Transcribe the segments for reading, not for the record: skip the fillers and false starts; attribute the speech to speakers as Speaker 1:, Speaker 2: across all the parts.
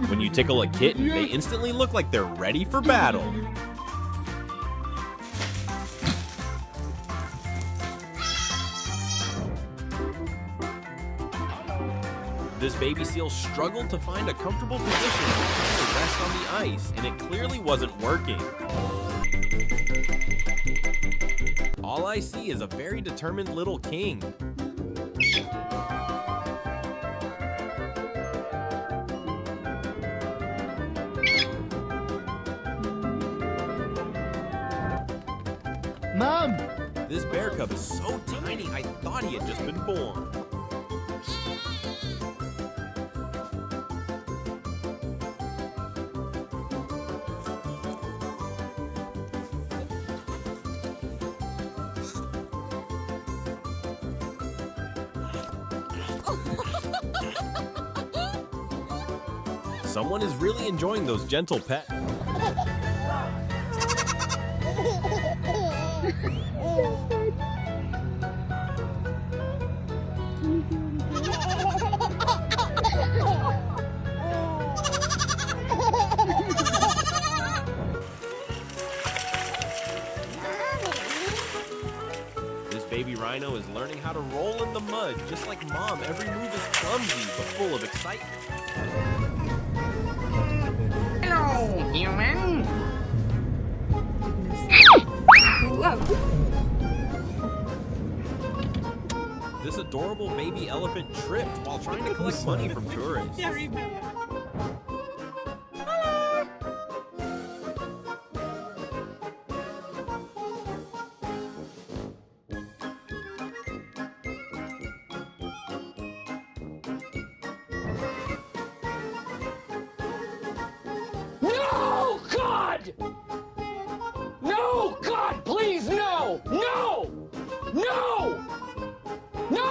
Speaker 1: When you tickle a kitten, they instantly look like they're ready for battle. This baby seal struggled to find a comfortable position to rest on the ice, and it clearly wasn't working. All I see is a very determined little king.
Speaker 2: Mom!
Speaker 1: This bear cub is so tiny, I thought he had just been born. Someone is really enjoying those gentle pets. This baby rhino is learning how to roll in the mud, just like Mom. Every move is clumsy but full of excitement.
Speaker 3: Hello, human.
Speaker 1: This adorable baby elephant tripped while trying to collect money from tourists.
Speaker 3: No, God! No, God, please, no! No! No! No!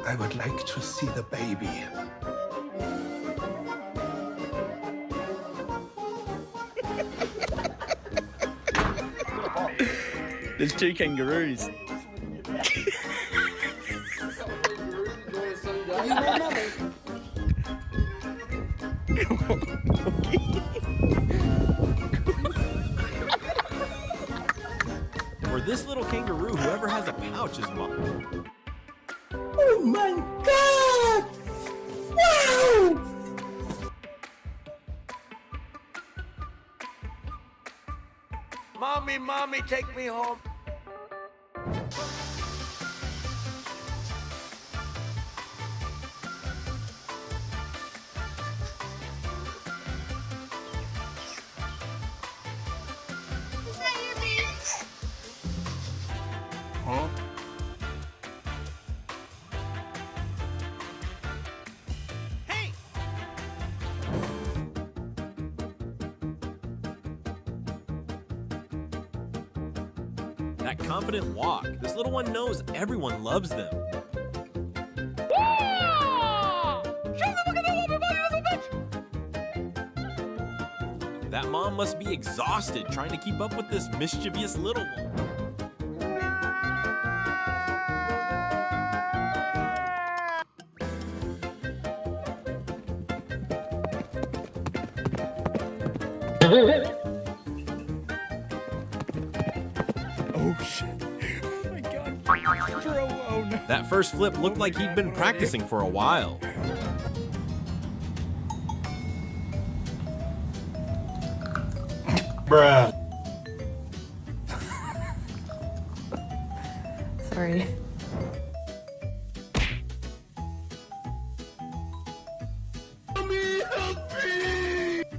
Speaker 4: I would like to see the baby.
Speaker 2: There's two kangaroos.
Speaker 1: For this little kangaroo, whoever has a pouch is Mom.
Speaker 4: Oh my God! Wow!
Speaker 5: Mommy, take me home.
Speaker 4: Huh?
Speaker 5: Hey!
Speaker 1: That confident walk. This little one knows everyone loves them. That mom must be exhausted trying to keep up with this mischievous little one.
Speaker 2: Oh shit. Oh my God. Bro, oh no.
Speaker 1: That first flip looked like he'd been practicing for a while.
Speaker 4: Bruh.
Speaker 6: Sorry.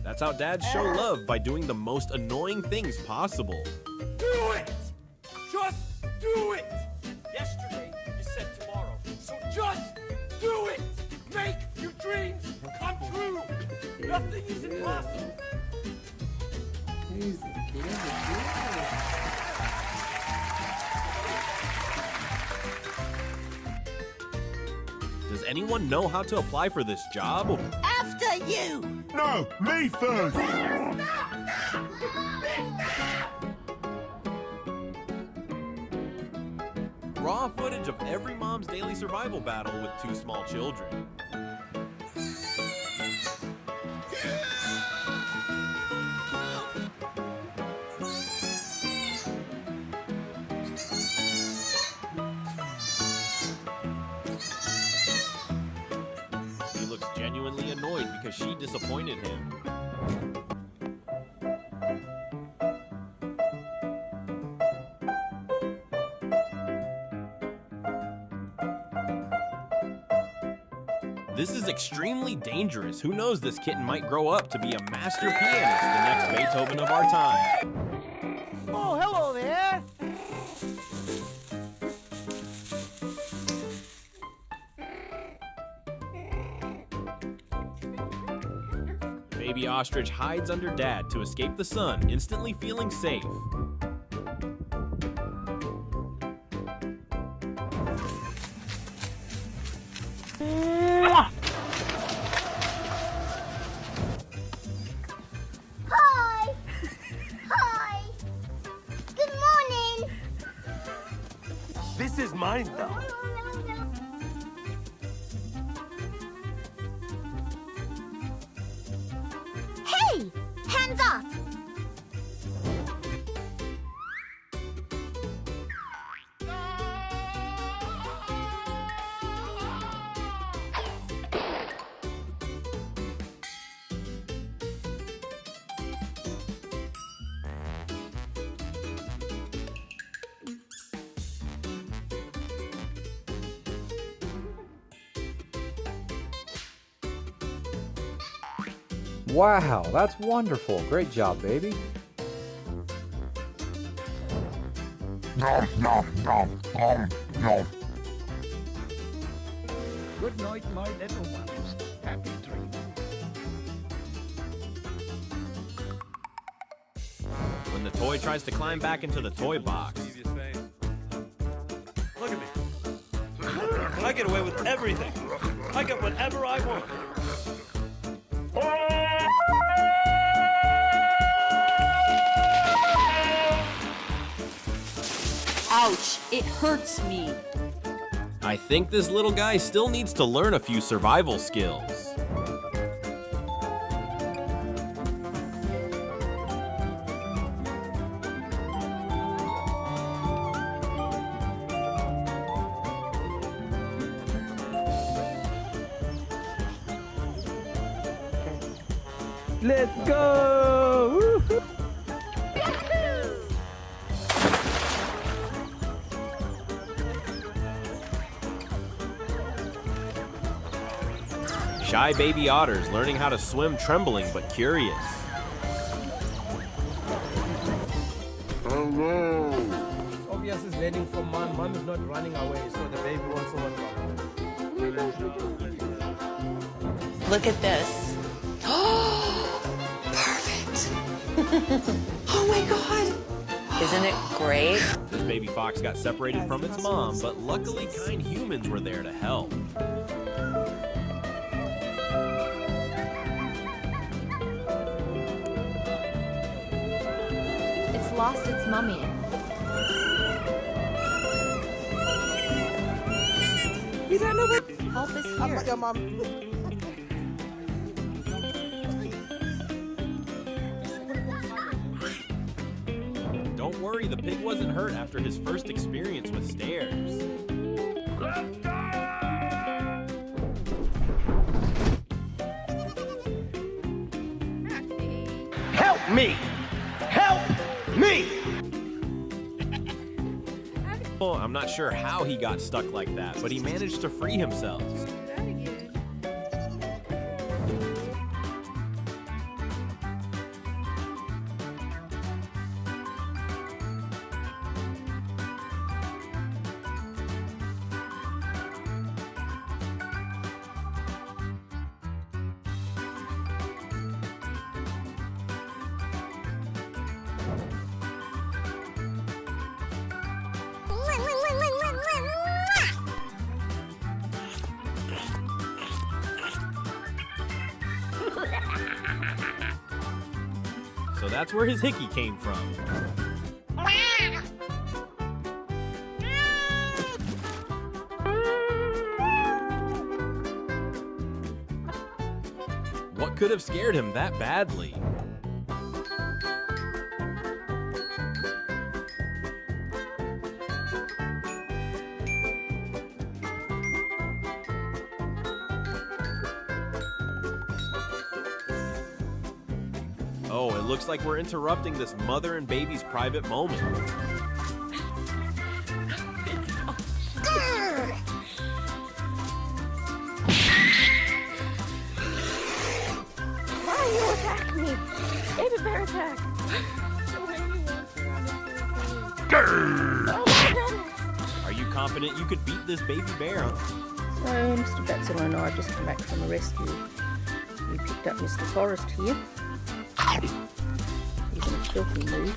Speaker 1: That's how dads show love, by doing the most annoying things possible.
Speaker 5: Do it! Just do it! Yesterday, you said tomorrow. So just do it! Make your dreams come true! Nothing is impossible!
Speaker 1: Does anyone know how to apply for this job?
Speaker 7: After you!
Speaker 4: No, me first!
Speaker 1: raw footage of every mom's daily survival battle with two small children. He looks genuinely annoyed because she disappointed him. This is extremely dangerous. Who knows, this kitten might grow up to be a master pianist, the next Beethoven of our time.
Speaker 2: Oh, hello there.
Speaker 1: Baby ostrich hides under dad to escape the sun, instantly feeling safe.
Speaker 6: Hi! Hi! Good morning!
Speaker 5: This is mine, though.
Speaker 6: Hey! Hands off!
Speaker 7: Wow, that's wonderful. Great job, baby.
Speaker 2: Good night, my little ones. Happy dreams.
Speaker 1: When the toy tries to climb back into the toy box,
Speaker 5: Look at me. I get away with everything. I get whatever I want.
Speaker 8: Ouch, it hurts me.
Speaker 1: I think this little guy still needs to learn a few survival skills.
Speaker 2: Let's go! Woo-hoo.
Speaker 1: Shy baby otters learning how to swim, trembling but curious.
Speaker 2: Obvious is learning from mom. Mom is not running away, so the baby wants to run.
Speaker 8: Look at this. Perfect. Oh my God. Isn't it great?
Speaker 1: This baby fox got separated from its mom, but luckily kind humans were there to help.
Speaker 6: It's lost its mummy.
Speaker 2: We don't know what.
Speaker 6: Help is here.
Speaker 2: Your mom.
Speaker 1: Don't worry, the pig wasn't hurt after his first experience with stairs.
Speaker 5: Help me! Help me!
Speaker 1: Well, I'm not sure how he got stuck like that, but he managed to free himself. So that's where his hickey came from. could have scared him that badly? Oh, it looks like we're interrupting this mother and baby's private moment.
Speaker 6: Why are you attacking me? Baby bear attack. Oh my goodness.
Speaker 1: Are you confident you could beat this baby bear?
Speaker 9: So, Mr. Betzel and I have just come back from a rescue. We picked up Mr. Forrest here. He's in a filthy mood.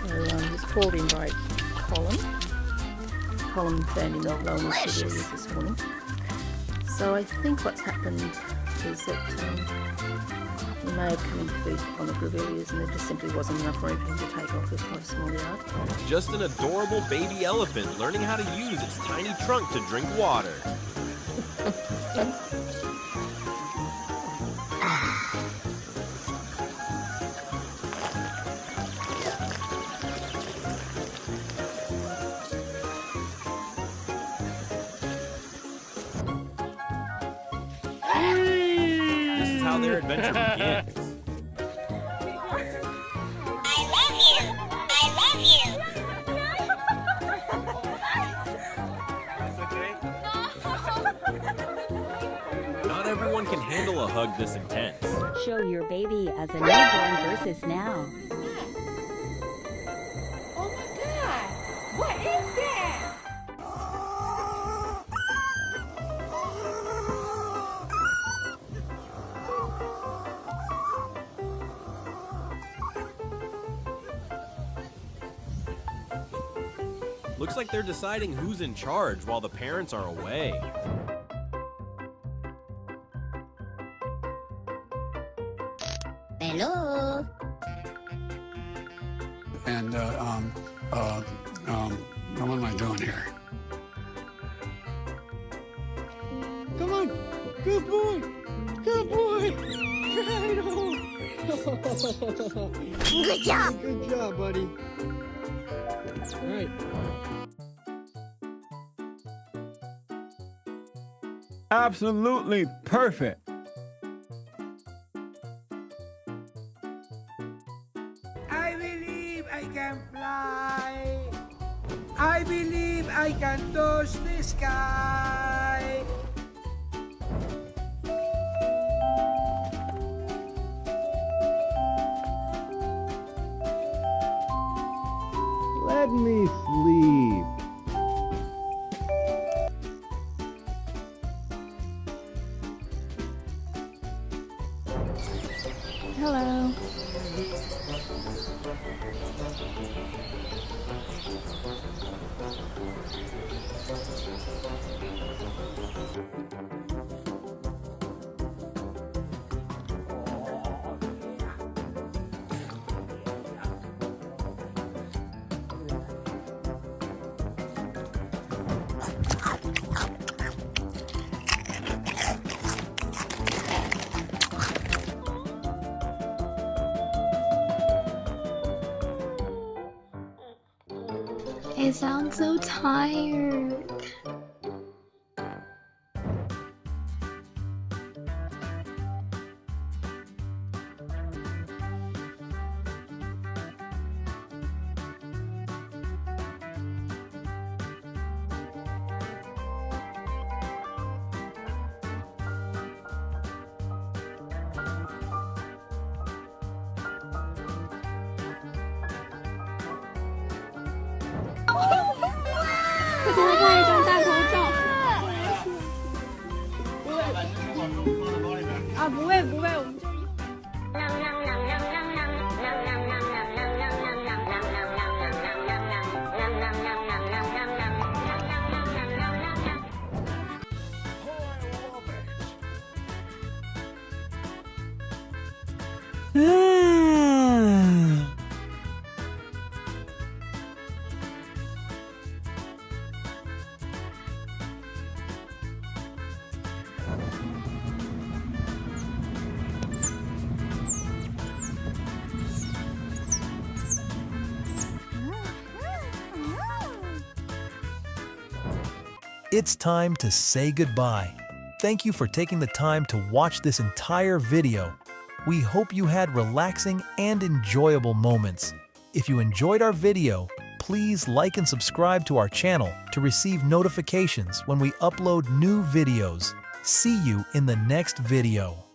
Speaker 9: So, he's called in by Colin. Colin found him at wellness severely this morning. So, I think what's happened is that he may have come in to feed on the grevilleas and there just simply wasn't enough room for him to take off with quite a small yard.
Speaker 1: Just an adorable baby elephant learning how to use its tiny trunk to drink water. This is how their adventure begins. Not everyone can handle a hug this intense.
Speaker 8: Show your baby as a newborn versus now.
Speaker 6: Oh my god! What is that?
Speaker 1: Looks like they're deciding who's in charge while the parents are away.
Speaker 6: Hello.
Speaker 4: And, what am I doing here? Come on! Good boy! Good boy!
Speaker 6: Good job.
Speaker 2: Good job, buddy. All right.
Speaker 10: Absolutely perfect.
Speaker 5: I believe I can fly. I believe I can touch the sky.
Speaker 10: Let me sleep.
Speaker 9: Hello.
Speaker 6: It sounds so tired.
Speaker 11: it's time to say goodbye. Thank you for taking the time to watch this entire video. We hope you had relaxing and enjoyable moments. If you enjoyed our video, please like and subscribe to our channel to receive notifications when we upload new videos. See you in the next video.